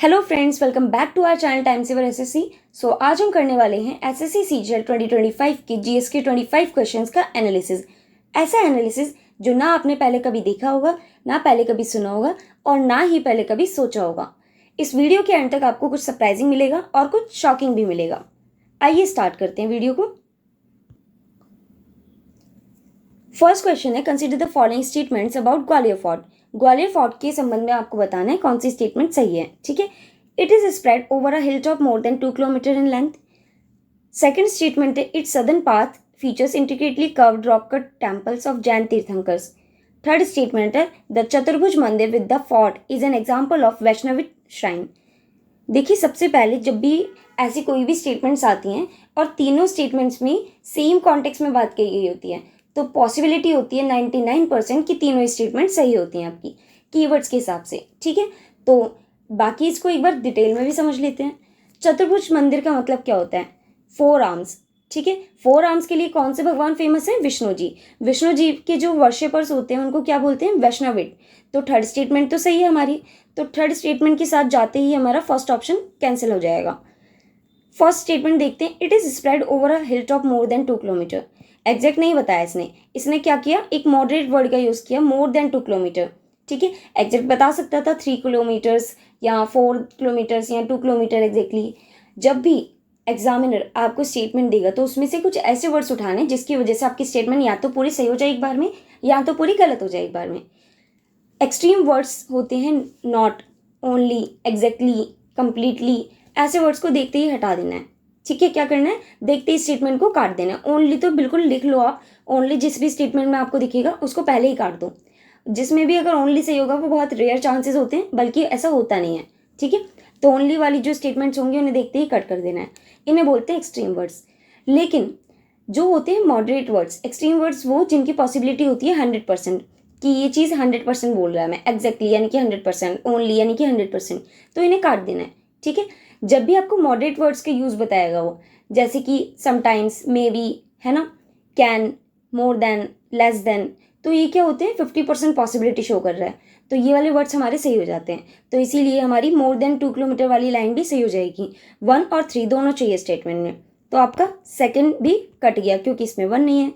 Hello friends, welcome back to our channel Time Saver SSC. So आज हम करने वाले हैं एसएससी सीजीएल 2025 के जीएस के 25 क्वेश्चंस का एनालिसिस। ऐसा एनालिसिस जो ना आपने पहले कभी देखा होगा, ना पहले कभी सुना होगा और ना ही पहले कभी सोचा होगा। इस वीडियो के एंड तक आपको कुछ सरप्राइजिंग मिलेगा और कुछ शॉकिंग भी मिलेगा। आइए स्टार्ट करते हैं वीडियो को। फर्स्ट क्वेश्चन है, consider the following statements about Gwalior fort. Gwalior fort के संबंध में आपको बताना है कौन सी स्टेटमेंट सही है। ठीक है। It is spread over a hill top more then 2 kilometre in length. Second statement है, it's southern path features intricately curved rock cut temples of Jain Tirthankars. Third statement है, the Chaturbhuj mandir with the fort is an example of Vaishnavic shrine. देखिए, सबसे पहले जब भी ऐसी कोई भी स्टेटमेंट्स आती हैं और तीनों स्टेटमेंट्स में सेम कॉन्टेक्स्ट में बात की गई होती है तो पॉसिबिलिटी होती है 99% कि तीनों स्टेटमेंट सही होती हैं आपकी कीवर्ड्स के हिसाब से। ठीक है, तो बाकी इसको एक बार डिटेल में भी समझ लेते हैं। चतुर्भुज मंदिर का मतलब क्या होता है? 4 आर्म्स। ठीक है, 4 आर्म्स के लिए कौन से भगवान फेमस हैं? विष्णु जी। विष्णु जी के जो वर्शिपर्स होते हैं उनको क्या बोलते हैं? वैष्णविट। तो थर्ड स्टेटमेंट तो सही है हमारी। तो थर्ड स्टेटमेंट के साथ जाते ही हमारा फर्स्ट ऑप्शन कैंसिल हो जाएगा। फर्स्ट स्टेटमेंट देखते हैं, it is spread over a hill top more then 2 kilometre. Exact नहीं बताया इसने क्या किया? एक मॉडरेट वर्ड का यूज किया, मोर देन 2 किलोमीटर। ठीक है, एग्जैक्ट बता सकता था 3 किलोमीटर्स या 4 किलोमीटर्स या 2 किलोमीटर एग्जैक्टली। जब भी एग्जामिनर आपको स्टेटमेंट देगा तो उसमें से कुछ ऐसे वर्ड्स उठाने जिसकी वजह से आपकी स्टेटमेंट या तो पूरी सही हो जाए एक बार में या तो पूरी गलत हो जाए एक बार में। एक्सट्रीम वर्ड्स होते हैं नॉट, ओनली, एग्जैक्टली, कंप्लीटली, ऐसे वर्ड्स को देखते ही हटा देना है। ठीक है, क्या करना है? देखते ही स्टेटमेंट को काट देना है। ओनली तो बिल्कुल लिख लो आप, ओनली जिस भी स्टेटमेंट में आपको दिखेगा उसको पहले ही काट दो। जिसमें भी अगर ओनली सही होगा वो बहुत रेयर चांसेस होते हैं, बल्कि ऐसा होता नहीं है। ठीक है, तो ओनली वाली जो स्टेटमेंट्स होंगी उन्हें देखते ही कट कर देना है। इन्हें बोलते हैं एक्सट्रीम वर्ड्स। लेकिन जो होते हैं मॉडरेट वर्ड्स, एक्सट्रीम वर्ड्स वो जिनकी पॉसिबिलिटी होती है 100% कि ये चीज़ 100% बोल रहा है मैं, एग्जैक्टली यानी कि 100%, ओनली यानी कि 100%, तो इन्हें काट देना है। ठीक है, जब भी आपको मॉडरेट वर्ड्स के यूज़ बताएगा वो, जैसे कि समटाइम्स, मे बी, है ना, can, more than, less than, तो ये क्या होते हैं? 50% पॉसिबिलिटी शो कर रहा है, तो ये वाले वर्ड्स हमारे सही हो जाते हैं। तो इसीलिए हमारी मोर देन 2 किलोमीटर वाली लाइन भी सही हो जाएगी। 1 और 3 दोनों चाहिए स्टेटमेंट में, तो आपका सेकंड भी कट गया क्योंकि इसमें 1 नहीं है।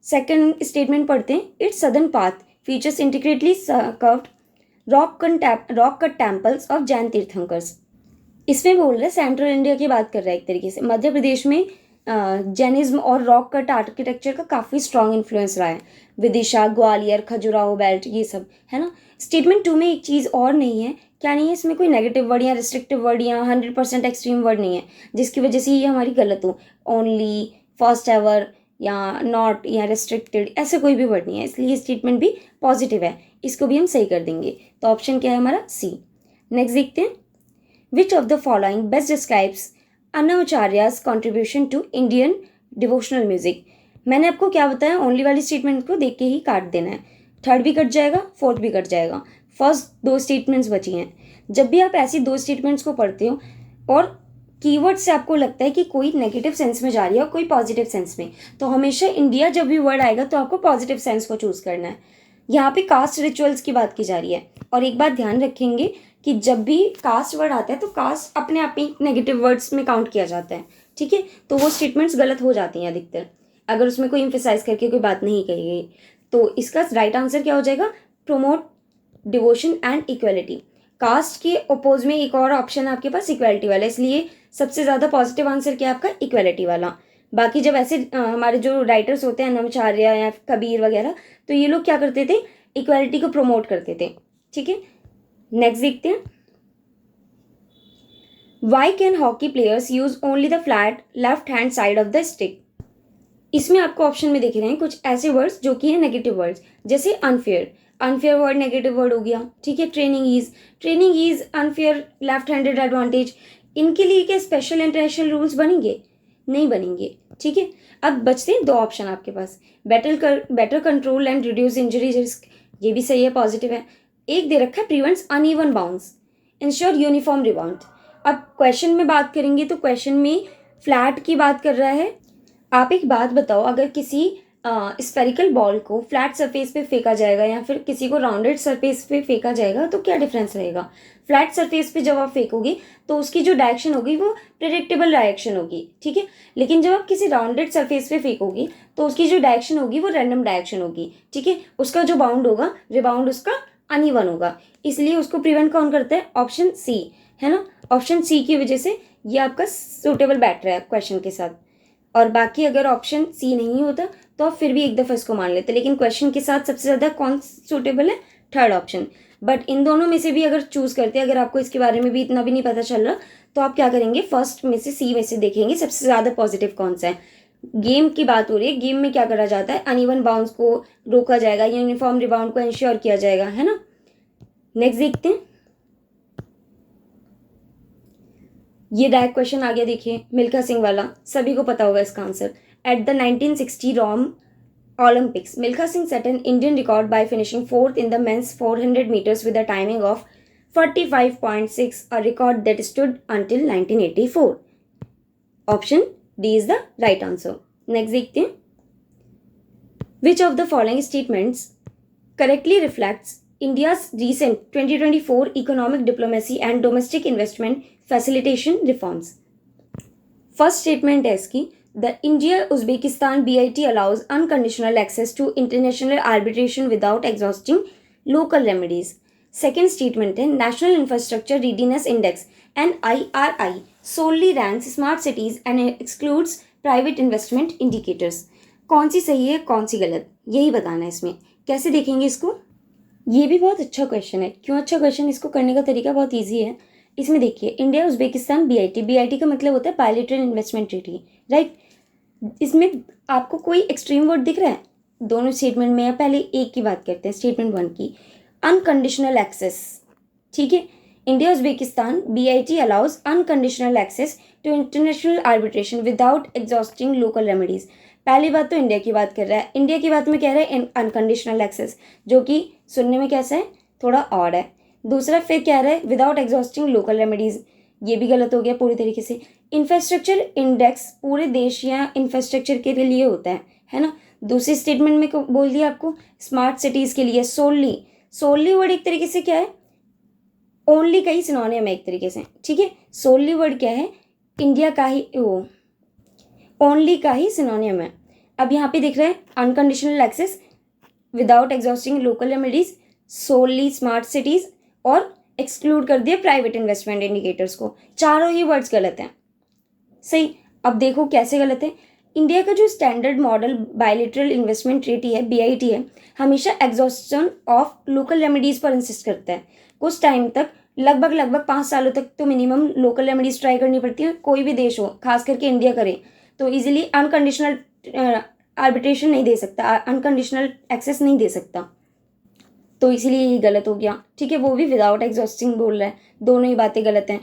सेकंड स्टेटमेंट पढ़ते हैं, it's southern path features integrately curved rock cut temples of Jain Tirthankars. इसमें बोल रहे हैं सेंट्रल इंडिया की बात कर रहा है एक तरीके से। मध्य प्रदेश में जैनिज्म और रॉक कट आर्किटेक्चर का काफ़ी स्ट्रॉन्ग इन्फ्लुएंस रहा है। विदिशा, ग्वालियर, खजुराहो बेल्ट, ये सब है ना। स्टेटमेंट 2 में एक चीज़ और नहीं है, क्या नहीं है? इसमें कोई नेगेटिव वर्ड या रिस्ट्रिक्टिव वर्ड या 100% एक्सट्रीम वर्ड नहीं है जिसकी वजह से ये हमारी गलत हो। ओनली, फर्स्ट एवर या नॉट या रिस्ट्रिक्टेड, ऐसे कोई भी वर्ड नहीं है, इसलिए स्टेटमेंट भी पॉजिटिव है, इसको भी हम सही कर देंगे। तो ऑप्शन क्या है हमारा? सी। नेक्स्ट देखते हैं, which of the following best describes Annamacharya's contribution to Indian devotional music. मैंने आपको क्या बताया? ओनली वाली स्टेटमेंट को देख के ही काट देना है। थर्ड भी कट जाएगा, फोर्थ भी कट जाएगा, फर्स्ट 2 स्टेटमेंट्स बची हैं। जब भी आप ऐसी 2 स्टेटमेंट्स को पढ़ते हो और कीवर्ड से आपको लगता है कि कोई नेगेटिव सेंस में जा रही है और कोई पॉजिटिव सेंस में, तो हमेशा इंडिया जब भी वर्ड आएगा तो आपको पॉजिटिव सेंस को चूज करना है। यहाँ पे कास्ट रिचुअल्स की बात की जा रही है, और एक बात ध्यान रखेंगे कि जब भी कास्ट वर्ड आता है तो कास्ट अपने आप ही नेगेटिव वर्ड्स में काउंट किया जाता है। ठीक है, तो वो स्टेटमेंट्स गलत हो जाती हैं अधिकतर अगर उसमें कोई एम्फेसाइज करके कोई बात नहीं कही गई। तो इसका राइट आंसर क्या हो जाएगा? Promote devotion and equality. Caste के अपोज में एक और ऑप्शन है आपके पास, इक्वलिटी वाला, इसलिए सबसे ज़्यादा पॉजिटिव आंसर क्या है आपका? इक्वलिटी वाला। बाकी जब ऐसे हमारे जो राइटर्स होते हैं, अन्नाचार्य या कबीर वगैरह, तो ये लोग क्या करते थे? इक्वलिटी को प्रमोट करते थे। ठीक है, नेक्स्ट देखते हैं, why can hockey players use only the flat left hand side of the stick. इसमें आपको ऑप्शन में दिख रहे हैं कुछ ऐसे वर्ड्स जो कि है नेगेटिव वर्ड्स, जैसे unfair. Unfair word negative word हो गया। ठीक है, training is unfair left handed advantage. इनके लिए क्या स्पेशल इंटरनेशनल रूल्स बनेंगे? नहीं बनेंगे। ठीक है, अब बचते हैं 2 ऑप्शन आपके पास, better control and reduce injury risk, ये भी सही है, पॉजिटिव है। एक दे रखा है, prevents uneven bounce, ensure uniform rebound. अब क्वेश्चन में बात करेंगे तो क्वेश्चन में फ्लैट की बात कर रहा है। आप एक बात बताओ, अगर किसी स्फेरिकल बॉल को फ्लैट सरफेस पे फेंका जाएगा या फिर किसी को राउंडेड सरफेस पे फेंका जाएगा तो क्या डिफरेंस रहेगा? फ्लैट सरफेस पे जब आप फेंकोगे तो उसकी जो डायरेक्शन होगी वो प्रेडिक्टेबल डायरेक्शन होगी, ठीक है। लेकिन जब आप किसी राउंडेड सरफेस पे फेंकोगे तो उसकी जो डायरेक्शन होगी वो रैंडम डायरेक्शन होगी, ठीक है। उसका जो बाउंड होगा, रिबाउंड उसका अनइवन होगा, इसलिए उसको प्रिवेंट कौन करता है? ऑप्शन सी, है ना। ऑप्शन सी की वजह से ये आपका सूटेबल बैठ रहा है क्वेश्चन के साथ। और बाकी अगर ऑप्शन सी नहीं होता तो आप फिर भी एक दफ़ा इसको मान लेते, लेकिन क्वेश्चन के साथ सबसे ज़्यादा कौन सूटेबल है? Third option. बट इन दोनों में से भी अगर चूज़ करते हैं, अगर आपको इसके बारे में भी इतना भी नहीं पता चल रहा, तो आप क्या करेंगे? फर्स्ट में से, सी में से देखेंगे सबसे ज़्यादा पॉजिटिव कौन सा है। गेम की बात हो रही है, गेम में क्या करा जाता है? अनइवन बाउंस को रोका जाएगा, यूनिफॉर्म रिबाउंड को इंश्योर किया जाएगा, है ना। नेक्स्ट देखते हैं। ये डायरेक्ट क्वेश्चन आ गया, देखिए मिल्खा सिंह वाला, सभी को पता होगा इसका answer. At the 1960 Rome Olympics, Milkha Singh set an Indian record by finishing fourth in the men's 400 meters with a timing of 45.6, a record that stood until 1984. Option D is the right answer. Next देखते हैं. Which of the following statements correctly reflects India's recent 2024 economic diplomacy and domestic investment facilitation reforms? First statement है इसकी, the India-Uzbekistan BIT allows unconditional access to international arbitration without exhausting local remedies. Second statement है, National Infrastructure Readiness Index NIRI solely ranks smart cities and excludes private investment indicators. कौन सी सही है, कौन सी गलत, यही बताना है इसमें। कैसे देखेंगे इसको? ये भी बहुत अच्छा क्वेश्चन है। क्यों अच्छा क्वेश्चन? इसको करने का तरीका बहुत ईजी है। इसमें देखिए, इंडिया उज्बेकिस्तान BIT का मतलब होता है बायलैटरल इन्वेस्टमेंट ट्रीटी, राइट। इसमें आपको कोई एक्सट्रीम वर्ड दिख रहा है दोनों स्टेटमेंट में? या पहले एक की बात करते हैं, स्टेटमेंट 1 की, अनकंडीशनल एक्सेस, ठीक है। India Uzbekistan BIT allows unconditional access to international arbitration without exhausting local remedies. पहली बात तो इंडिया की बात कर रहा है, इंडिया की बात में कह रहा है अनकंडीशनल एक्सेस, जो कि सुनने में कैसा है? थोड़ा ऑड है। दूसरा फिर कह रहा है विदाउट एग्जॉस्टिंग लोकल रेमेडीज, ये भी गलत हो गया पूरी तरीके से। इंफ्रास्ट्रक्चर इंडेक्स पूरे देश या इंफ्रास्ट्रक्चर के लिए होता है ना। दूसरी स्टेटमेंट में बोल दिया आपको स्मार्ट सिटीज़ के लिए सोनली, सोनली वर्ड एक तरीके से क्या है? ओनली का ही सिनोनियम है एक तरीके से, ठीक है। सोनली वर्ड क्या है? इंडिया का ही, वो ओनली का ही सिनोनियम है। अब यहाँ पे दिख रहा है unconditional access without exhausting local remedies, solely smart cities, और एक्सक्लूड कर दिया प्राइवेट इन्वेस्टमेंट इंडिकेटर्स को। चारों ही वर्ड्स गलत हैं। सही, अब देखो कैसे गलत है। इंडिया का जो standard model bilateral investment treaty है, BIT है, हमेशा एग्जॉस्शन ऑफ लोकल रेमेडीज़ पर इंसिस्ट करता है। कुछ टाइम तक, लगभग 5 सालों तक तो मिनिमम लोकल रेमेडीज़ ट्राई करनी पड़ती है। कोई भी देश हो, खास करके इंडिया करे, तो इजीली अनकंडीशनल आर्बिट्रेशन नहीं दे सकता, अनकंडीशनल एक्सेस नहीं दे सकता, तो इसीलिए ये गलत हो गया, ठीक है। वो भी विदाउट एग्जॉस्टिंग बोल रहा है, दोनों ही बातें गलत हैं।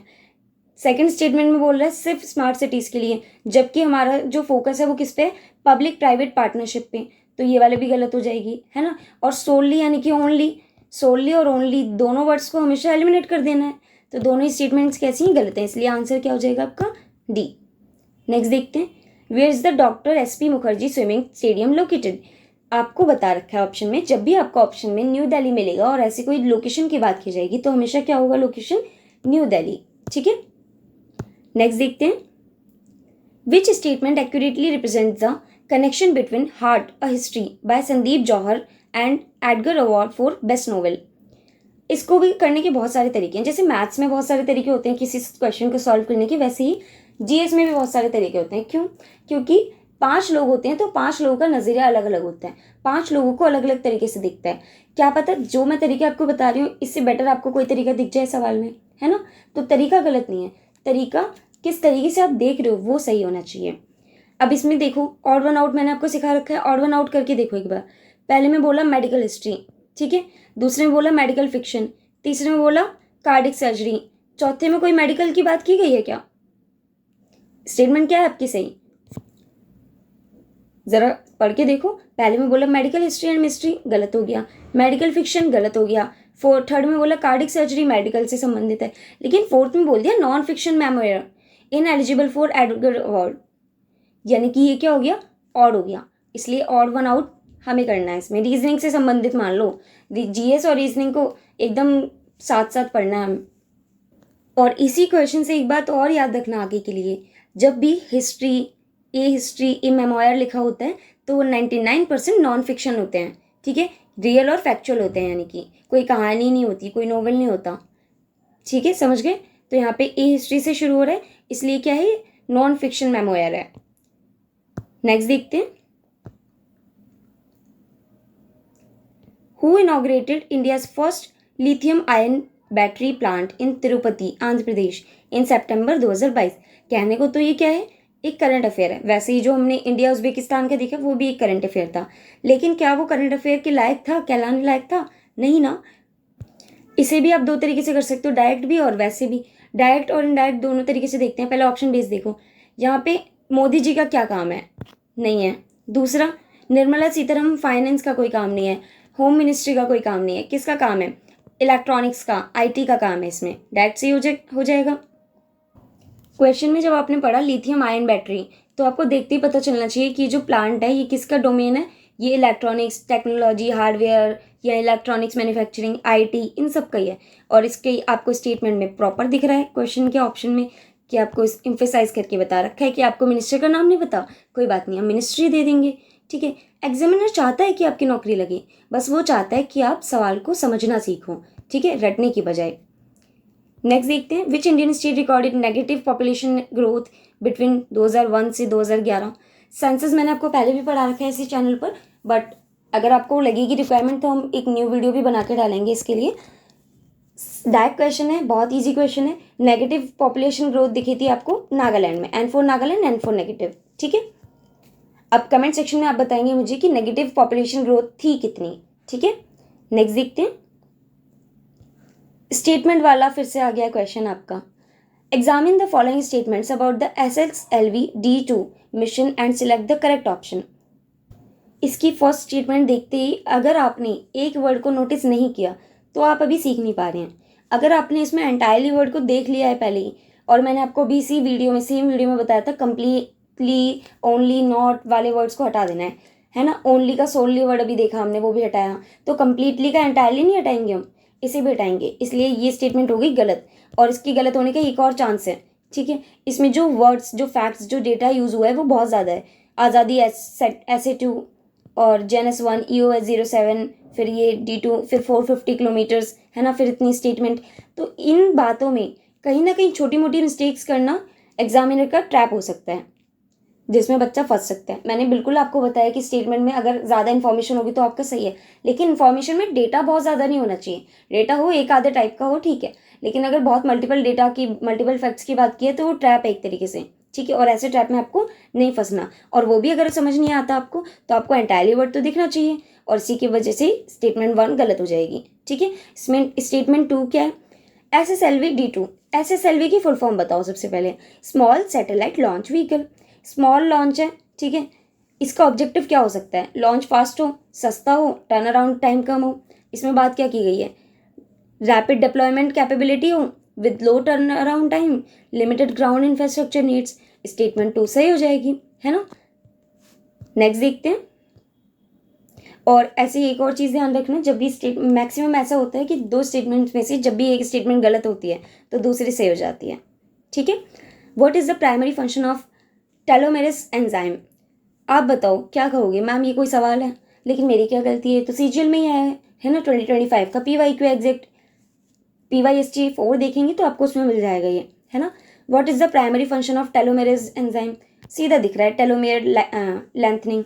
सेकंड स्टेटमेंट में बोल रहा है सिर्फ स्मार्ट सिटीज़ के लिए, जबकि हमारा जो फोकस है वो किस पे? पब्लिक प्राइवेट पार्टनरशिप पे, तो ये वाले भी गलत हो जाएगी, है ना। और सोलली यानी कि ओनली, सोलली और ओनली दोनों वर्ड्स को हमेशा एलिमिनेट कर देना है, तो दोनों ही स्टेटमेंट्स कैसी हैं? गलत हैं, इसलिए आंसर क्या हो जाएगा आपका? डी। नेक्स्ट देखते हैं, where is the doctor SP Mukherjee swimming stadium located? आपको बता रखा है ऑप्शन में, जब भी आपको ऑप्शन में न्यू दिल्ली मिलेगा और ऐसी कोई लोकेशन की बात की जाएगी तो हमेशा क्या होगा? लोकेशन न्यू दिल्ली, ठीक है। नेक्स्ट देखते हैं, which statement accurately represents the connection between heart a history by Sandeep Jauhar and Edgar award for best novel? इसको भी करने के बहुत सारे तरीके हैं। जैसे मैथ्स में बहुत सारे तरीके होते हैं किसी क्वेश्चन को सॉल्व करने के, वैसे ही GS में भी बहुत सारे तरीके होते हैं। क्यों? क्योंकि 5 लोग होते हैं तो 5 लोगों का नज़रिया अलग अलग होता है, 5 लोगों को अलग अलग तरीके से दिखता है। क्या पता जो मैं तरीके आपको बता रही हूँ इससे बेटर आपको कोई तरीका दिख जाए सवाल में, है ना। तो तरीका गलत नहीं है, तरीका किस तरीके से आप देख रहे हो वो सही होना चाहिए। अब इसमें देखो, ऑड वन आउट मैंने आपको सिखा रखा है, ऑड वन आउट करके देखो एक बार। पहले में बोला मेडिकल हिस्ट्री, ठीक है। दूसरे में बोला मेडिकल फिक्शन, तीसरे में बोला कार्डिक सर्जरी, चौथे में कोई मेडिकल की बात की गई है क्या? स्टेटमेंट क्या है आपकी सही? जरा पढ़ के देखो। पहले में बोला मेडिकल हिस्ट्री एंड मिस्ट्री, गलत हो गया। मेडिकल फिक्शन, गलत हो गया। थर्ड में बोला कार्डिक सर्जरी, मेडिकल से संबंधित है, लेकिन फोर्थ में बोल दिया non fiction memoir in eligible for Edgar award, यानी कि ये क्या हो गया? ऑड हो गया। इसलिए ऑड वन आउट हमें करना है इसमें। रीजनिंग से संबंधित मान लो, जीएस और रीजनिंग को एकदम साथ साथ पढ़ना है हम। और इसी क्वेश्चन से एक बात और याद रखना आगे के लिए, जब भी हिस्ट्री ए मेमोयर लिखा होता है तो वो 99% नॉन फिक्शन होते हैं, ठीक है, रियल और फैक्चुअल होते हैं, यानी कि कोई कहानी नहीं होती, कोई नॉवल नहीं होता, ठीक है, समझ गए। तो यहाँ पे ए हिस्ट्री से शुरू हो रहा है, इसलिए क्या है, नॉन फिक्शन मेमोयर है। नेक्स्ट देखते हैं, who inaugurated India's first lithium ion battery plant in Tirupati Andhra Pradesh in September 2022। कहने को तो ये क्या है, एक करंट अफेयर है। वैसे ही जो हमने इंडिया उज्बेकिस्तान का देखा वो भी एक करंट अफेयर था, लेकिन क्या वो करंट अफेयर के लायक था, कहलाने लायक था? नहीं ना। इसे भी आप दो तरीके से कर सकते हो, डायरेक्ट भी और वैसे भी। डायरेक्ट और इनडायरेक्ट दोनों तरीके से देखते हैं। पहले ऑप्शन बेस देखो, यहाँ पे मोदी जी का क्या काम है? नहीं है। दूसरा, निर्मला सीतारमण फाइनेंस का कोई काम नहीं है, होम मिनिस्ट्री का कोई काम नहीं है, किसका काम है? इलेक्ट्रॉनिक्स का, आईटी का काम है। इसमें डायरेक्ट से हो जाएगा। क्वेश्चन में जब आपने पढ़ा लिथियम आयन बैटरी, तो आपको देखते ही पता चलना चाहिए कि जो प्लांट है ये किसका डोमेन है। ये इलेक्ट्रॉनिक्स टेक्नोलॉजी, हार्डवेयर या इलेक्ट्रॉनिक्स मैन्युफैक्चरिंग, आईटी, इन सब का ही है। और इसके आपको स्टेटमेंट में प्रॉपर दिख रहा है क्वेश्चन के ऑप्शन में कि आपको इस एम्फेसाइज करके बता रखा है कि आपको मिनिस्टर का नाम नहीं पता, कोई बात नहीं, हम मिनिस्ट्री दे देंगे, ठीक है। एग्जामिनर चाहता है कि आपकी नौकरी लगे, बस वो चाहता है कि आप सवाल को समझना सीखो, ठीक है, रटने की बजाय। नेक्स्ट देखते हैं, which Indian state recorded negative population growth between 2001 से 2011। सेंसस मैंने आपको पहले भी पढ़ा रखा है इसी चैनल पर, बट अगर आपको लगेगी रिक्वायरमेंट तो हम एक न्यू वीडियो भी बना के डालेंगे इसके लिए। डायरेक्ट क्वेश्चन है, बहुत ईजी क्वेश्चन है। नेगेटिव पॉपुलेशन ग्रोथ दिखी थी आपको नागालैंड में, N4 नागालैंड, N4 नेगेटिव, ठीक है। अब कमेंट सेक्शन में आप बताएंगे मुझे कि नेगेटिव पॉपुलेशन ग्रोथ थी कितनी, ठीक है। नेक्स्ट देखते हैं, स्टेटमेंट वाला फिर से आ गया क्वेश्चन आपका। Examine the following statements about the SSLV D2 mission and select the correct option. इसकी फर्स्ट स्टेटमेंट देखते ही अगर आपने एक वर्ड को नोटिस नहीं किया तो आप अभी सीख नहीं पा रहे हैं। अगर आपने इसमें एंटायरली वर्ड को देख लिया है पहले ही, और मैंने आपको भी सेम वीडियो में बताया था, कंप्लीटली, ओनली, नॉट वाले वर्ड्स को हटा देना है ना। ओनली का सोनली वर्ड अभी देखा हमने, वो भी हटाया, तो कंप्लीटली का एंटायरली नहीं हटाएंगे हम, इसे भी हटाएंगे। इसलिए ये स्टेटमेंट हो गई गलत, और इसकी गलत होने का एक और चांस है, ठीक है। इसमें जो वर्ड्स, जो फैक्ट्स, जो डेटा यूज़ हुआ है वो बहुत ज़्यादा है। आज़ादी SA2 और JNS1 EOS-07, फिर ये D2, फिर 450 किलोमीटर्स, है ना, फिर इतनी स्टेटमेंट। तो इन बातों में कहीं ना कहीं छोटी मोटी मिस्टेक्स करना एग्जामिनर का ट्रैप हो सकता है, जिसमें बच्चा फंस सकता है। मैंने बिल्कुल आपको बताया कि स्टेटमेंट में अगर ज़्यादा इन्फॉर्मेशन होगी तो आपका सही है, लेकिन इन्फॉर्मेशन में डेटा बहुत ज़्यादा नहीं होना चाहिए। डेटा हो एक आधे टाइप का हो, ठीक है, लेकिन अगर बहुत मल्टीपल फैक्ट्स की बात की है तो वो ट्रैप है एक तरीके से, ठीक है। और ऐसे ट्रैप में आपको नहीं फंसना, और वो भी अगर समझ नहीं आता आपको तो आपको एंटायरली वर्ड तो दिखना चाहिए, और इसी की वजह से स्टेटमेंट 1 गलत हो जाएगी, ठीक है। इसमें स्टेटमेंट 2 क्या है? SSLV D2, SSLV की फुल फॉर्म बताओ सबसे पहले। Small satellite launch vehicle. Small launch है, ठीक है, इसका ऑब्जेक्टिव क्या हो सकता है? लॉन्च फास्ट हो, सस्ता हो, टर्न अराउंड टाइम कम हो। इसमें बात क्या की गई है? रैपिड डिप्लॉयमेंट कैपेबिलिटी हो with low turn around time, limited ground infrastructure needs. Statement 2 सही हो जाएगी, है ना। नेक्स्ट देखते हैं, और ऐसी एक और चीज़ ध्यान रखना, जब भी मैक्सिमम ऐसा होता है कि दो स्टेटमेंट में से जब भी एक स्टेटमेंट गलत होती है तो दूसरी सही हो जाती है, ठीक है। What is the primary function of telomeres enzyme? आप बताओ क्या कहोगे? मैम ये कोई सवाल है, लेकिन मेरी क्या गलती है? तो सीजीएल में ही आया है ना, 2025 का PYQ एग्जैक्ट। PYST 4 देखेंगे तो आपको उसमें मिल जाएगा ये, है ना। What is the primary function of telomeres enzyme? सीधा दिख रहा है, टेलोमेयर लेंथनिंग।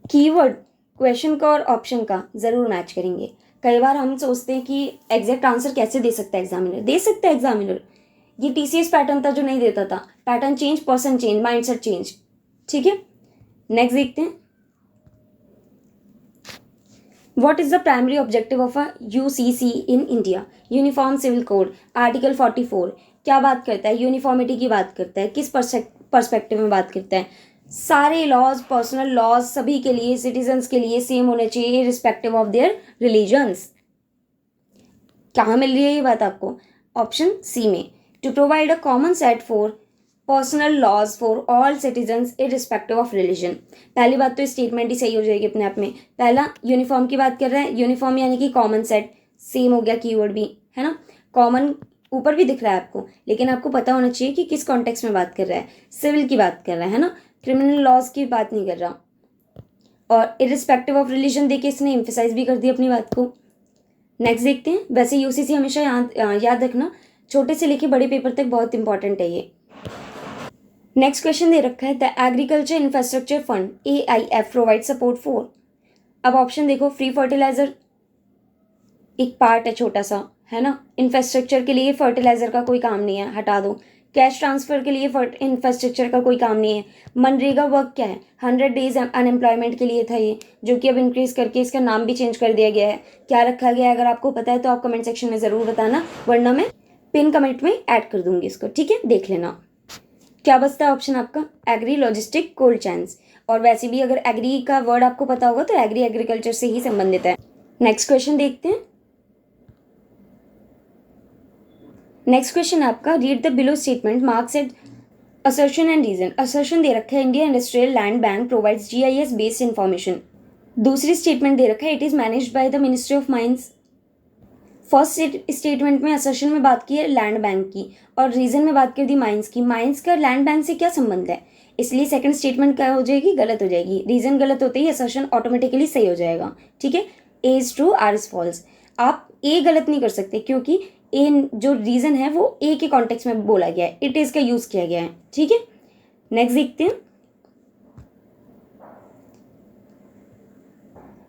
कीवर्ड क्वेश्चन का और ऑप्शन का ज़रूर मैच करेंगे। कई बार हम सोचते हैं कि एग्जैक्ट आंसर कैसे दे सकता है एग्जामिनर, दे सकता है एग्जामिनर। ये TCS पैटर्न था जो नहीं देता था, pattern change, person change, mindset change, ठीक है। नेक्स्ट देखते हैं, what is the primary objective of a UCC in India? Uniform civil code, article 44 क्या बात करता है? यूनिफॉर्मिटी की बात करता है। किस पर्सपेक्टिव में बात करता है? सारे लॉज, पर्सनल लॉज सभी के लिए, सिटीजन्स के लिए सेम होने चाहिए रिस्पेक्टिव ऑफ देयर रिलीजन्स। कहाँ मिल रही है ये बात आपको? ऑप्शन सी में, to provide a common set for personal laws for all citizens irrespective of religion. पहली बात तो स्टेटमेंट ही सही हो जाएगी अपने आप में। पहला यूनिफॉर्म की बात कर रहा है, यूनिफॉर्म यानी कि कॉमन सेट, सेम हो गया कीवर्ड भी, है ना। कॉमन ऊपर भी दिख रहा है आपको, लेकिन आपको पता होना चाहिए कि किस कॉन्टेक्स्ट में बात कर रहा है। सिविल की बात कर रहा है ना, क्रिमिनल लॉज की बात नहीं कर रहा। और इररिस्पेक्टिव ऑफ रिलीजन देके इसने एम्फेसाइज भी कर दी अपनी बात को। नेक्स्ट देखते हैं। वैसे यूसीसी हमेशा याद रखना, छोटे से लेके बड़े पेपर तक बहुत इंपॉर्टेंट है ये। नेक्स्ट क्वेश्चन दे रखा है, the agriculture infrastructure fund AIF provide support for. अब ऑप्शन देखो, फ्री फर्टिलाइजर एक पार्ट है छोटा सा, है ना। इंफ्रास्ट्रक्चर के लिए फर्टिलाइजर का कोई काम नहीं है, हटा दो। कैश ट्रांसफर के लिए इंफ्रास्ट्रक्चर का कोई काम नहीं है। मनरेगा वर्क क्या है, 100 डेज अनएम्प्लॉयमेंट के लिए था ये, जो कि अब इंक्रीज करके इसका नाम भी चेंज कर दिया गया है। क्या रखा गया है अगर आपको पता है तो आप कमेंट सेक्शन में ज़रूर बताना, वरना मैं पिन कमेंट में ऐड कर दूंगी इसको, ठीक है। देख लेना क्या बचता है ऑप्शन आपका, एग्री लॉजिस्टिक कोल्ड चैन्स। और वैसे भी अगर एग्री का वर्ड आपको पता होगा तो एग्री एग्रीकल्चर से ही संबंधित है। नेक्स्ट क्वेश्चन देखते हैं। नेक्स्ट क्वेश्चन आपका, read the below statement marks at assertion and reason. Assertion दे रखा है, India industrial land bank provides GIS based information. दूसरी स्टेटमेंट दे रखा है, it is managed by the ministry of mines. First statement में assertion में बात की है लैंड बैंक की, और रीजन में बात कर दी माइंस की। माइंस का लैंड बैंक से क्या संबंध है, इसलिए सेकंड स्टेटमेंट क्या हो जाएगी, गलत हो जाएगी। रीजन गलत होते ही असर्शन ऑटोमेटिकली सही हो जाएगा, ठीक है। A is true, R is false. आप A गलत नहीं कर सकते, क्योंकि A जो रीजन है वो A के कॉन्टेक्स्ट में बोला गया है, इट इज का यूज किया गया है, ठीक है। नेक्स्ट देखते हैं।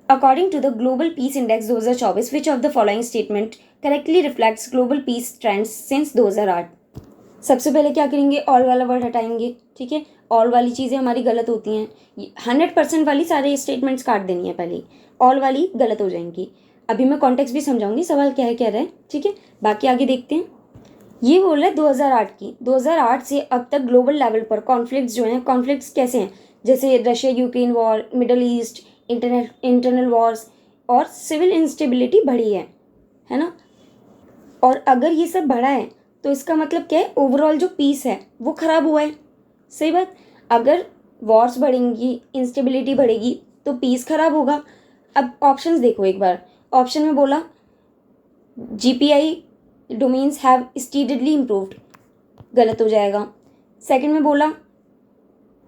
According to the Global Peace Index 2024, which of the following statement correctly reflects global peace trends since 2008? सबसे पहले क्या करेंगे, ऑल वाला वर्ड हटाएंगे, ठीक है। ऑल वाली चीज़ें हमारी गलत होती हैं, 100% वाली सारे स्टेटमेंट्स काट देनी है पहले, ऑल वाली गलत हो जाएंगी। अभी मैं कॉन्टेक्स्ट भी समझाऊंगी, सवाल क्या है कह रहा है, ठीक है। बाकी आगे देखते हैं। ये बोल रहा है 2008 की, 2008 से अब तक ग्लोबल लेवल पर कॉन्फ्लिक्ट्स जो हैं, कॉन्फ्लिक्ट्स कैसे हैं, जैसे Russia Ukraine war, middle east, internal Wars और सिविल इंस्टेबिलिटी बढ़ी है ना। और अगर ये सब बढ़ा है तो इसका मतलब क्या है, ओवरऑल जो पीस है वो ख़राब हुआ है। सही बात, अगर वॉर्स बढ़ेंगी, इंस्टेबिलिटी बढ़ेगी तो पीस खराब होगा। अब ऑप्शंस देखो एक बार। ऑप्शन में बोला GPI domains have steadily improved, गलत हो जाएगा। सेकंड में बोला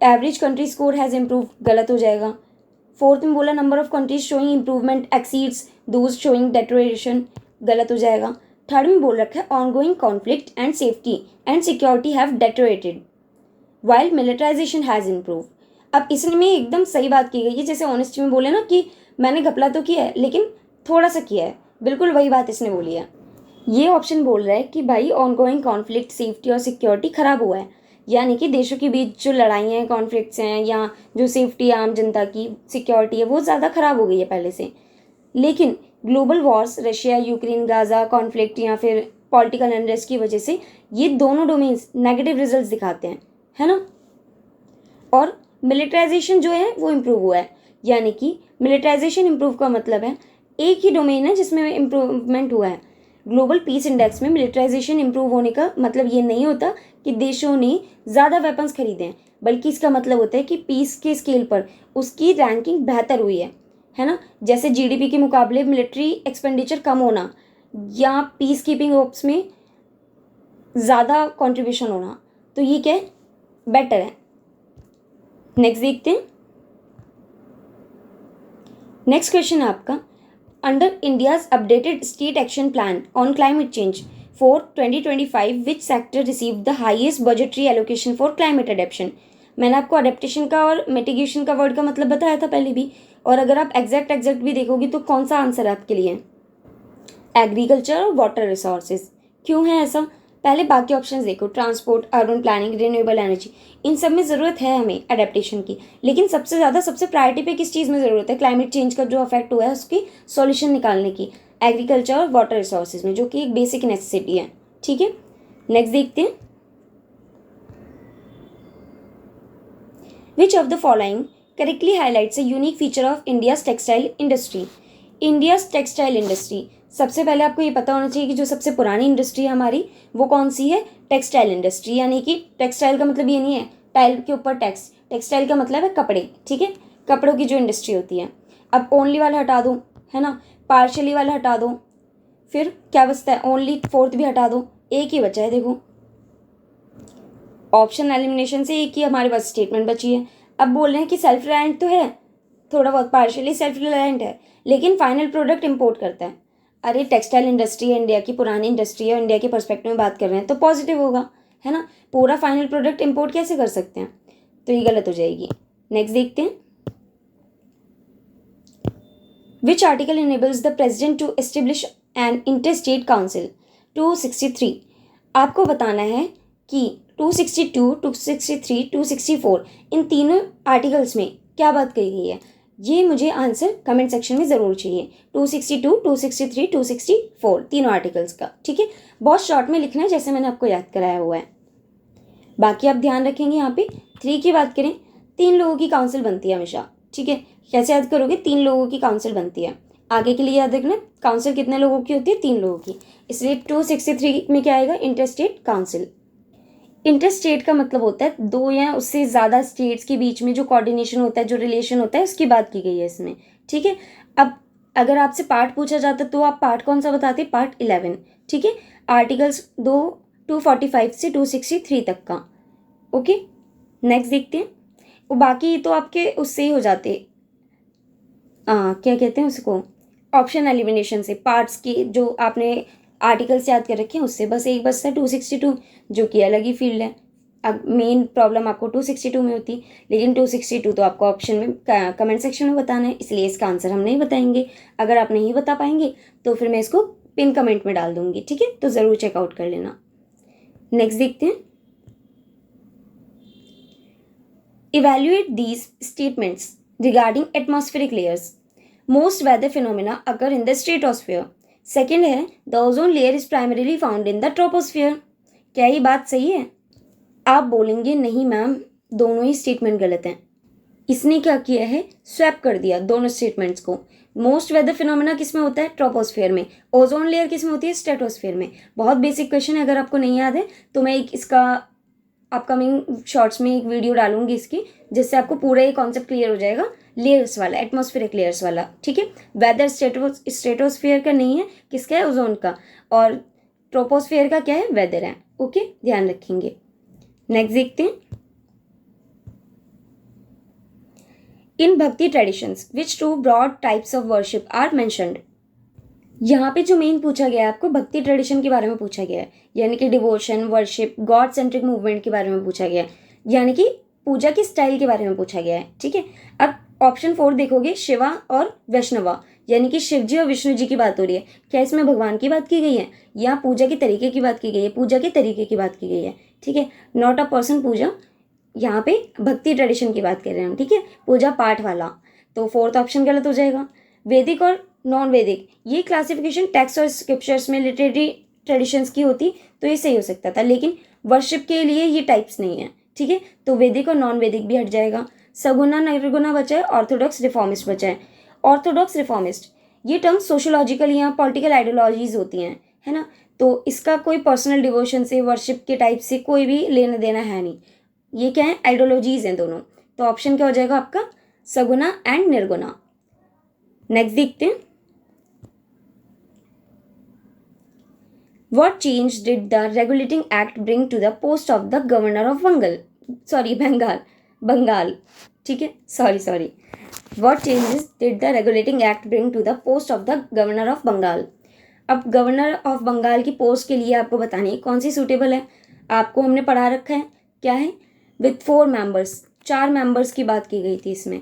average country score has improved, गलत हो जाएगा। फोर्थ में बोला number of countries showing improvement exceeds those showing deterioration, गलत हो जाएगा। थर्ड में बोल रखा है ongoing conflict and safety and security have deteriorated while militarization has improve. अब इसमें एकदम सही बात की गई है, जैसे ऑनेस्टी में बोले ना कि मैंने घपला तो किया है लेकिन थोड़ा सा किया है, बिल्कुल वही बात इसने बोली है। ये ऑप्शन बोल रहा है कि भाई ऑनगोइंग कॉन्फ्लिक्ट, सेफ्टी और सिक्योरिटी खराब हुआ है, यानी कि देशों के बीच जो लड़ाइयाँ हैं, कॉन्फ्लिक्ट्स हैं, या जो सेफ्टी आम जनता की सिक्योरिटी है वो ज़्यादा ख़राब हो गई है पहले से। लेकिन global Wars, Russia Ukraine Gaza conflict या फिर पॉलिटिकल अनरेस्ट की वजह से ये दोनों डोमेन्स नेगेटिव रिजल्ट्स दिखाते हैं, है ना। और मिलिटराइजेशन जो है वो इम्प्रूव हुआ है, यानी कि मिलिटराइजेशन इम्प्रूव का मतलब है एक ही डोमेन है जिसमें इम्प्रूवमेंट हुआ है। ग्लोबल पीस इंडेक्स में मिलिटराइजेशन इम्प्रूव होने का मतलब ये नहीं होता कि देशों ने ज़्यादा वेपन्स खरीदे हैं, बल्कि इसका मतलब होता है कि पीस के स्केल पर उसकी रैंकिंग बेहतर हुई है ना। जैसे GDP के मुकाबले मिलिट्री एक्सपेंडिचर कम होना या पीस कीपिंग ओप्स में ज़्यादा कंट्रीब्यूशन होना, तो ये क्या है, बेटर है। नेक्स्ट देखते हैं। नेक्स्ट क्वेश्चन है आपका, under India's updated state action plan on climate change for 2025 which sector receive the highest budgetary allocation for climate adaptation. मैंने आपको अडेप्टेशन का और मिटिगेशन का वर्ड का मतलब बताया था पहले भी, और अगर आप एग्जैक्ट भी देखोगे तो कौन सा आंसर है आपके लिए, एग्रीकल्चर और वाटर रिसोर्सेज। क्यों है ऐसा, पहले बाकी ऑप्शंस देखो, transport, urban planning, renewable energy, इन सब में ज़रूरत है हमें एडेप्टेशन की, लेकिन सबसे ज़्यादा सबसे प्रायोरिटी पे किस चीज़ में ज़रूरत है, क्लाइमेट चेंज का जो अफेक्ट हुआ है उसकी सॉल्यूशन निकालने की, एग्रीकल्चर और वाटर रिसोर्सेज में, जो कि एक बेसिक नेसेसिटी है, ठीक है। नेक्स्ट देखते हैं, which of the following correctly highlights a unique feature of India's textile industry. India's textile industry सबसे पहले आपको ये पता होना चाहिए कि जो सबसे पुरानी इंडस्ट्री है हमारी वो कौन सी है, टेक्सटाइल इंडस्ट्री। यानी कि टेक्सटाइल का मतलब ये नहीं है टाइल के ऊपर टैक्स, टेक्सटाइल का मतलब है कपड़े, ठीक है, कपड़ों की जो इंडस्ट्री होती है। अब ओनली वाला हटा दो, है ना, पार्शली वाला हटा दो, फिर क्या बचता है, ओनली फोर्थ भी हटा दो, एक ही बचा है। देखो ऑप्शन एलिमिनेशन से एक ही हमारे पास स्टेटमेंट बची है। अब बोल रहे हैं कि सेल्फ रिलायंट तो है, थोड़ा बहुत पार्शियली सेल्फ रिलायंट है, लेकिन फाइनल प्रोडक्ट इंपोर्ट करता है। अरे टेक्सटाइल इंडस्ट्री है, इंडिया की पुरानी इंडस्ट्री है, इंडिया के पर्सपेक्टिव में बात कर रहे हैं तो पॉजिटिव होगा, है ना। पूरा फाइनल प्रोडक्ट इंपोर्ट कैसे कर सकते हैं, तो ये गलत हो जाएगी। नेक्स्ट देखते हैं, which article enables the president to establish an interstate council. 263 आपको बताना है कि 262, 263, 264 इन तीनों आर्टिकल्स में क्या बात कही गई है। ये मुझे आंसर कमेंट सेक्शन में ज़रूर चाहिए। 262, 263, 264 तीनों आर्टिकल्स का, ठीक है। बहुत शॉर्ट में लिखना है जैसे मैंने आपको याद कराया हुआ है। बाकी आप ध्यान रखेंगे यहाँ पे 3 की बात करें, 3 लोगों की काउंसिल बनती है हमेशा, ठीक है। कैसे याद करोगे, 3 लोगों की काउंसिल बनती है। आगे के लिए याद रखना काउंसिल कितने लोगों की होती है, 3 लोगों की। इसलिए 263 में क्या आएगा, इंटरस्टेट काउंसिल। इंटरस्टेट का मतलब होता है 2 या उससे ज़्यादा स्टेट्स के बीच में जो कोऑर्डिनेशन होता है, जो रिलेशन होता है, उसकी बात की गई है इसमें, ठीक है। अब अगर आपसे पार्ट पूछा जाता तो आप पार्ट कौन सा बताते, पार्ट 11, ठीक है। आर्टिकल्स 245 से 263 तक का, ओके। नेक्स्ट देखते हैं, वो बाकी तो आपके उससे ही हो जाते, क्या कहते हैं उसको, ऑप्शन एलिमिनेशन से, पार्ट्स की जो आपने आर्टिकल्स याद कर रखे हैं उससे बस एक बचता है 262, जो कि अलग ही फील्ड है। अब मेन प्रॉब्लम आपको 262 में होती, लेकिन 262 तो आपको ऑप्शन में कमेंट सेक्शन में बताना है, इसलिए इसका आंसर हम नहीं बताएंगे। अगर आप नहीं बता पाएंगे तो फिर मैं इसको पिन कमेंट में डाल दूंगी, ठीक है, तो ज़रूर चेकआउट कर लेना। नेक्स्ट देखते हैं, evaluate these statements regarding atmospheric layers. Most weather phenomena occur in the stratosphere. Second है the ozone layer is primarily found in the troposphere. क्या ये बात सही है? आप बोलेंगे नहीं मैम, दोनों ही स्टेटमेंट गलत हैं। इसने क्या किया है, स्वैप कर दिया दोनों स्टेटमेंट्स को। मोस्ट वेदर फिनोमिना किस में होता है, ट्रोपोस्फेयर में। ओजोन लेयर किस में होती है, स्ट्रेटोस्फेयर में। बहुत बेसिक क्वेश्चन है, अगर आपको नहीं याद है तो मैं एक इसका अपकमिंग शॉर्ट्स में एक वीडियो डालूंगी इसकी, जिससे आपको पूरा ये कॉन्सेप्ट क्लियर हो जाएगा, लेयर्स वाला, एटमॉस्फेरिक लेयर्स वाला, ठीक है। वेदर स्ट्रेटोस्फेयर का नहीं है, किसका है, ओजोन का, और ट्रोपोस्फेयर का क्या है, वेदर है, ओके, ध्यान रखेंगे। नेक्स्ट देखते हैं, in bhakti traditions which 2 broad types of worship are mentioned. यहाँ पे जो मेन पूछा गया है आपको, भक्ति ट्रेडिशन के बारे में पूछा गया है, यानी कि devotion, worship, God centric movement के बारे में पूछा गया है, यानी कि पूजा की स्टाइल के बारे में पूछा गया है, ठीक है। अब ऑप्शन 4 देखोगे, शिवा और वैष्णवा, यानी कि शिव जी और विष्णु जी की बात हो रही है। क्या इसमें भगवान की बात की गई है या पूजा के तरीके की बात की गई है, पूजा के तरीके की बात की गई है, ठीक है, नॉट अ पर्सन पूजा। यहाँ पे भक्ति ट्रेडिशन की बात कर रहे हैं हम, ठीक है, पूजा पाठ वाला, तो 4th ऑप्शन गलत हो जाएगा। वैदिक और नॉन वैदिक, ये क्लासिफिकेशन टेक्स्ट और स्क्रिप्चर्स में लिटरेरी ट्रेडिशंस की होती तो ये सही हो सकता था, लेकिन वर्शिप के लिए ये टाइप्स नहीं है, ठीक है, तो वैदिक और नॉन वैदिक भी हट जाएगा। सगुना निर्गुना बचा है, ऑर्थोडॉक्स रिफॉर्मिस्ट बचा है। ऑर्थोडॉक्स रिफॉर्मिस्ट ये टर्म सोशोलॉजिकल या पॉलिटिकल आइडियोलॉजीज होती हैं, है ना, तो इसका कोई पर्सनल डिवोशन से, वर्शिप के टाइप से कोई भी लेना देना है नहीं, ये क्या है, आइडियोलॉजीज हैं दोनों। तो ऑप्शन क्या हो जाएगा आपका, सगुना एंड निर्गुना। नेक्स्ट देखते हैं, What change did the Regulating Act bring to the post of the Governor of Bengal? ठीक है, sorry. What changes did the Regulating Act bring to the post of the Governor of Bengal? अब governor of Bengal की post के लिए आपको बतानी है कौन सी सूटेबल है। आपको हमने पढ़ा रखा है, क्या है, विथ 4 मेंबर्स, 4 मेंबर्स की बात की गई थी इसमें।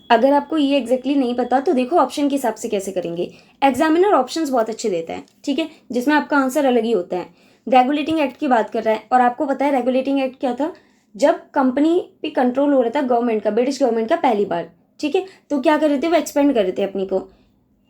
अगर आपको ये एग्जैक्टली नहीं पता तो देखो ऑप्शन के हिसाब से कैसे करेंगे। एग्जामिनर ऑप्शंस बहुत अच्छे देता है, ठीक है, जिसमें आपका आंसर अलग ही होता है। रेगुलेटिंग एक्ट की बात कर रहा है, और आपको पता है रेगुलेटिंग एक्ट क्या था, जब कंपनी पे कंट्रोल हो रहा था गवर्नमेंट का, ब्रिटिश गवर्नमेंट का पहली बार, ठीक है, तो क्या कर रहे थे, वो एक्सपेंड कर रहे थे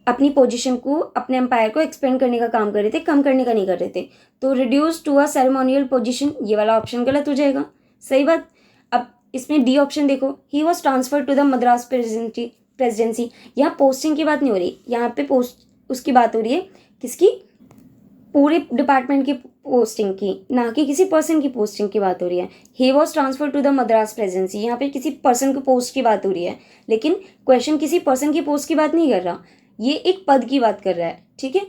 अपनी पोजीशन को, अपने एम्पायर को एक्सपेंड करने का काम कर रहे थे, कम करने का नहीं कर रहे थे। तो reduce to a ceremonial position, ये वाला ऑप्शन गलत हो जाएगा, सही बात। अब इसमें डी ऑप्शन देखो, he was transfer to the Madras presidency. यहाँ पोस्टिंग की बात नहीं हो रही, यहाँ पे पोस्ट उसकी बात हो रही है किसकी? पूरे डिपार्टमेंट की पोस्टिंग की, ना कि किसी पर्सन की पोस्टिंग की बात हो रही है। He was transfer to the Madras presidency, यहाँ पे किसी पर्सन की पोस्ट की बात हो रही है, लेकिन क्वेश्चन किसी पर्सन की पोस्ट की बात नहीं कर रहा, ये एक पद की बात कर रहा है। ठीक है,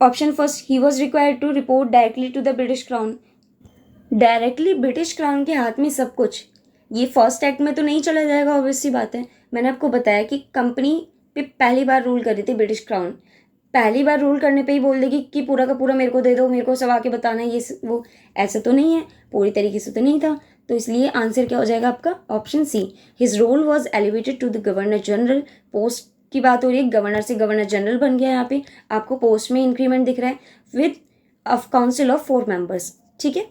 option first, he was required to report directly to the British crown. Directly British crown के हाथ में सब कुछ, ये फर्स्ट एक्ट में तो नहीं चला जाएगा, ऑब्वियस सी बात है। मैंने आपको बताया कि कंपनी पे पहली बार रूल कर रही थी ब्रिटिश क्राउन, पहली बार रूल करने पे ही बोल देगी कि पूरा का पूरा मेरे को दे दो, मेरे को सब आके बताना है ये वो, ऐसा तो नहीं है, पूरी तरीके से तो नहीं था। तो इसलिए आंसर क्या हो जाएगा आपका? Option C, his role was elevated to the governor general. Post की बात हो रही है, गवर्नर से गवर्नर जनरल बन गया। यहाँ पे आपको पोस्ट में इंक्रीमेंट दिख रहा है विद काउंसिल ऑफ 4 मेंबर्स। ठीक है,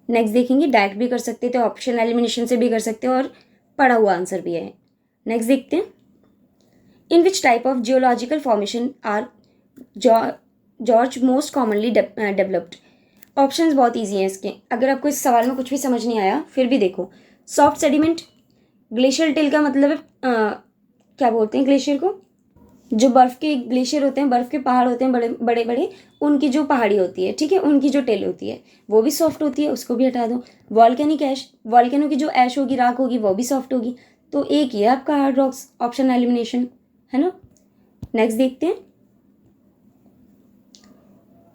नेक्स्ट देखेंगे, डायरेक्ट भी कर सकते थे, ऑप्शन एलिमिनेशन से भी कर सकते हैं, और पढ़ा हुआ आंसर भी है। नेक्स्ट देखते हैं, in which type of geological formation are gorges most commonly developed. Options बहुत ईजी हैं इसके, अगर आपको इस सवाल में कुछ भी समझ नहीं आया फिर भी देखो। सॉफ्ट सेडिमेंट, ग्लेशियर टिल का मतलब है क्या बोलते हैं ग्लेशियर को? जो बर्फ़ के ग्लेशियर होते हैं, बर्फ़ के पहाड़ होते हैं बड़े बड़े बड़े, उनकी जो पहाड़ी होती है, ठीक है, उनकी जो टेल होती है वो भी सॉफ्ट होती है, उसको भी हटा दो। वॉल्केनिक ऐश, वॉल्केनो की जो ऐश होगी, राख होगी, वो भी सॉफ्ट होगी। तो एक ही है आपका हार्ड रॉक्स, ऑप्शन एलिमिनेशन, है ना। नेक्स्ट देखते हैं,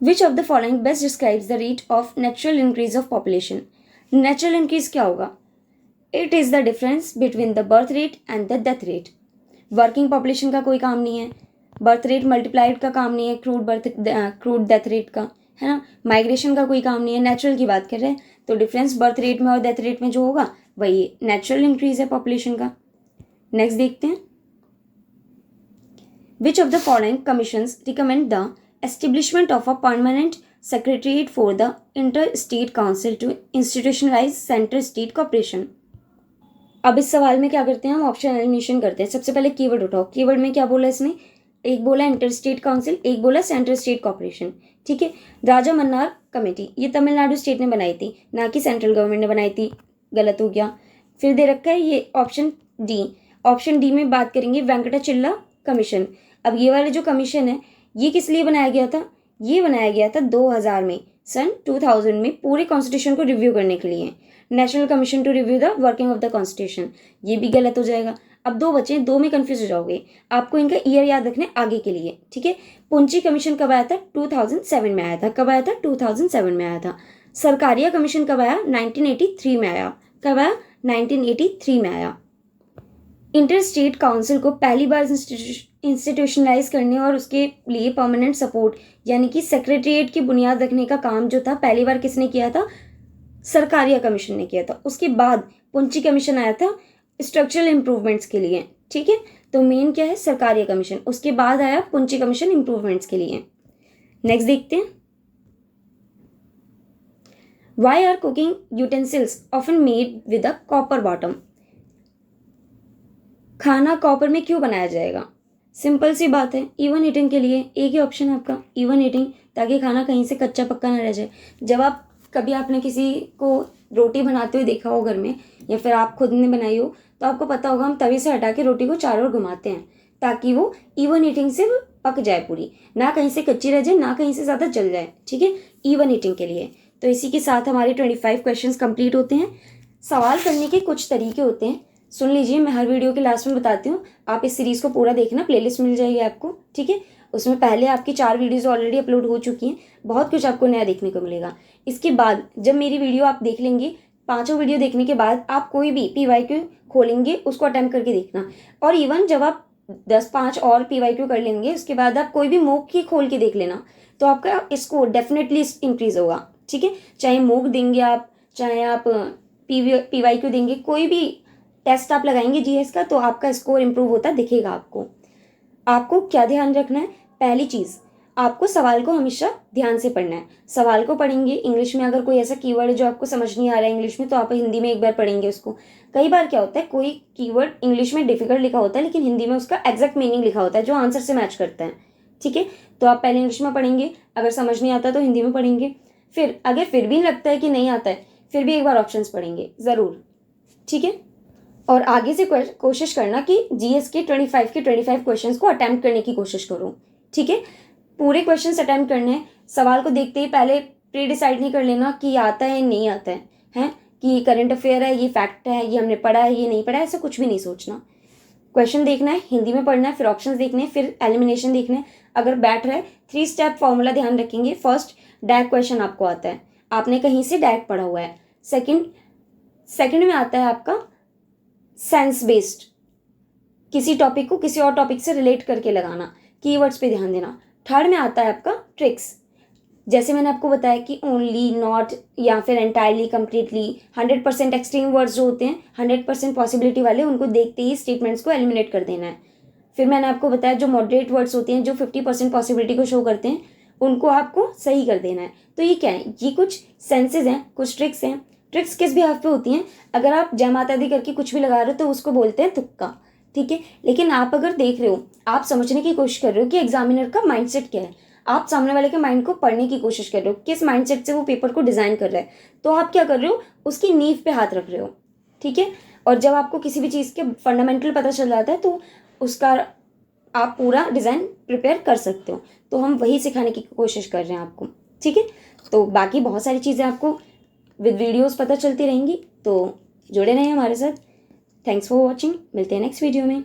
which of the following best describes the rate of natural increase of population. Natural increase क्या होगा? It is the difference between the birth rate and the death rate. Working population का कोई काम नहीं है, बर्थ रेट मल्टीप्लाइड का काम नहीं है, क्रूड डेथ रेट का, है ना। माइग्रेशन का कोई काम नहीं है, नेचुरल की बात कर रहे हैं, तो डिफरेंस बर्थ रेट में और डेथ रेट में जो होगा वही नेचुरल इंक्रीज है पॉपुलेशन का। नेक्स्ट देखते हैं, which of the following commissions recommend the establishment of a permanent secretariat for the inter state council to institutionalise centre state cooperation. अब इस सवाल में क्या करते हैं हम? ऑप्शन एलिमिनेशन करते हैं। सबसे पहले कीवर्ड उठाओ, कीवर्ड में क्या बोला इसने? एक बोला इंटर स्टेट काउंसिल, एक बोला सेंट्रल स्टेट कॉर्पोरेशन। ठीक है, राजा मन्नार कमेटी ये तमिलनाडु स्टेट ने बनाई थी, ना कि सेंट्रल गवर्नमेंट ने बनाई थी, गलत हो गया। फिर दे रखा है ये ऑप्शन डी, ऑप्शन डी में बात करेंगे वेंकटाचिल्ला कमीशन। अब ये वाला जो कमीशन है ये किस लिए बनाया गया था? ये बनाया गया था 2000 में, सन 2000 में पूरे कॉन्स्टिट्यूशन को रिव्यू करने के लिए, national commission to review the working of the constitution. ये भी गलत हो जाएगा। अब दो बचे, दो में कंफ्यूज हो जाओगे, आपको इनका ईयर याद रखना है आगे के लिए। ठीक है, पुंची कमीशन कब आया था? 2007 में आया था। कब आया था? 2007 में आया था। सरकारिया कमीशन कब आया? 1983 में आया। कब आया? 1983 में आया। इंटर स्टेट काउंसिल को पहली बार इंस्टीट्यूशनलाइज करने और उसके लिए परमानेंट सपोर्ट यानी कि सेक्रेटरीट की बुनियाद रखने का काम जो था पहली बार किसने किया था? सरकारिया कमीशन ने किया था। उसके बाद पुंची कमीशन आया था स्ट्रक्चरल इंप्रूवमेंट्स के लिए। ठीक है, तो मेन क्या है? सरकारिया कमीशन। उसके बाद आया पुंची कमीशन इंप्रूवमेंट्स के लिए। नेक्स्ट देखते हैं, why are cooking utensils often made with a copper bottom. खाना कॉपर में क्यों बनाया जाएगा? सिंपल सी बात है, इवन ईटिंग के लिए। एक ही ऑप्शन है आपका, इवन ईटिंग, ताकि खाना कहीं से कच्चा पक्का ना रह जाए। जब आप कभी आपने किसी को रोटी बनाते हुए देखा हो घर में, या फिर आप खुद ने बनाई हो, तो आपको पता होगा हम तवे से हटा के रोटी को चारों ओर घुमाते हैं ताकि वो इवन ईटिंग से वो पक जाए पूरी, ना कहीं से कच्ची रह जाए, ना कहीं से ज़्यादा जल जाए। ठीक है, इवन ईटिंग के लिए। तो इसी के साथ हमारे 25 क्वेश्चन कंप्लीट होते हैं। सवाल करने के कुछ तरीके होते हैं, सुन लीजिए, मैं हर वीडियो के लास्ट में बताती हूँ। आप इस सीरीज़ को पूरा देखना, प्लेलिस्ट मिल जाएगी आपको। ठीक है, उसमें पहले आपकी 4 वीडियोज़ ऑलरेडी अपलोड हो चुकी हैं, बहुत कुछ आपको नया देखने को मिलेगा। इसके बाद जब मेरी वीडियो आप देख लेंगे, 5 वीडियो देखने के बाद आप कोई भी PYQ खोलेंगे, उसको अटेम्प्ट करके देखना। और इवन जब आप 5 और PYQ कर लेंगे, उसके बाद आप कोई भी मॉक की खोल के देख लेना, तो आपका स्कोर डेफिनेटली इंक्रीज होगा। ठीक है, चाहे मॉक देंगे आप, चाहे आप PYQ देंगे, कोई भी टेस्ट आप लगाएंगे GS का, तो आपका स्कोर इंप्रूव होता दिखेगा आपको। आपको क्या ध्यान रखना है? पहली चीज़, आपको सवाल को हमेशा ध्यान से पढ़ना है। सवाल को पढ़ेंगे इंग्लिश में, अगर कोई ऐसा कीवर्ड है जो आपको समझ नहीं आ रहा है इंग्लिश में, तो आप हिंदी में एक बार पढ़ेंगे उसको। कई बार क्या होता है, कोई कीवर्ड इंग्लिश में डिफिकल्ट लिखा होता है, लेकिन हिंदी में उसका एग्जैक्ट मीनिंग लिखा होता है जो आंसर से मैच करता है। ठीक है, तो आप पहले इंग्लिश में पढ़ेंगे, अगर समझ नहीं आता तो हिंदी में पढ़ेंगे। फिर अगर फिर भी लगता है कि नहीं आता है, फिर भी एक बार ऑप्शंस पढ़ेंगे ज़रूर। ठीक है, और आगे से कोशिश करना कि जीएस के 25 के 25 क्वेश्चंस को अटैम्प्ट करने की कोशिश करो, ठीक है। पूरे क्वेश्चंस अटैम्प्ट करने हैं। सवाल को देखते ही पहले प्री डिसाइड नहीं कर लेना कि ये आता है नहीं आता है, हैं कि ये करंट अफेयर है, ये फैक्ट है, ये हमने पढ़ा है, ये नहीं पढ़ा है, ऐसा कुछ भी नहीं सोचना। क्वेश्चन देखना है, हिंदी में पढ़ना है, फिर ऑप्शंस देखने हैं, फिर एलिमिनेशन देखना है। अगर बैठ रहा है 3 स्टेप फॉर्मूला ध्यान रखेंगे। फर्स्ट, डायरेक्ट क्वेश्चन आपको आता है, आपने कहीं से डायरेक्ट पढ़ा हुआ है। सेकंड में आता है आपका सेंस बेस्ड, किसी टॉपिक को किसी और टॉपिक से रिलेट करके लगाना, कीवर्ड्स पे ध्यान देना। थर्ड में आता है आपका ट्रिक्स, जैसे मैंने आपको बताया कि ओनली, नॉट या फिर एंटायरली, कंप्लीटली, 100% एक्सट्रीम वर्ड्स जो होते हैं 100% पॉसिबिलिटी वाले, उनको देखते ही स्टेटमेंट्स को एलिमिनेट कर देना है। फिर मैंने आपको बताया जो मॉडरेट वर्ड्स होते हैं जो 50% पॉसिबिलिटी को शो करते हैं उनको आपको सही कर देना है। तो ये क्या है, ये कुछ सेंसेज हैं, कुछ ट्रिक्स हैं। ट्रिक्स किस भी हाथ पे होती हैं, अगर आप जय माता दी करके कुछ भी लगा रहे हो तो उसको बोलते हैं तुक्का, ठीक है। लेकिन आप अगर देख रहे हो, आप समझने की कोशिश कर रहे हो कि एग्जामिनर का माइंडसेट क्या है, आप सामने वाले के माइंड को पढ़ने की कोशिश कर रहे हो, किस माइंडसेट से वो पेपर को डिज़ाइन कर रहा है, तो आप क्या कर रहे हो, उसकी नींव पे हाथ रख रहे हो, ठीक है। और जब आपको किसी भी चीज़ के फंडामेंटल पता चल जाता है तो उसका आप पूरा डिज़ाइन प्रिपेयर कर सकते हो। तो हम वही सिखाने की कोशिश कर रहे हैं आपको, ठीक है। तो बाकी बहुत सारी चीज़ें आपको विद वीडियोस पता चलती रहेंगी, तो जुड़े रहें हमारे साथ। थैंक्स फॉर वॉचिंग, मिलते हैं नेक्स्ट वीडियो में।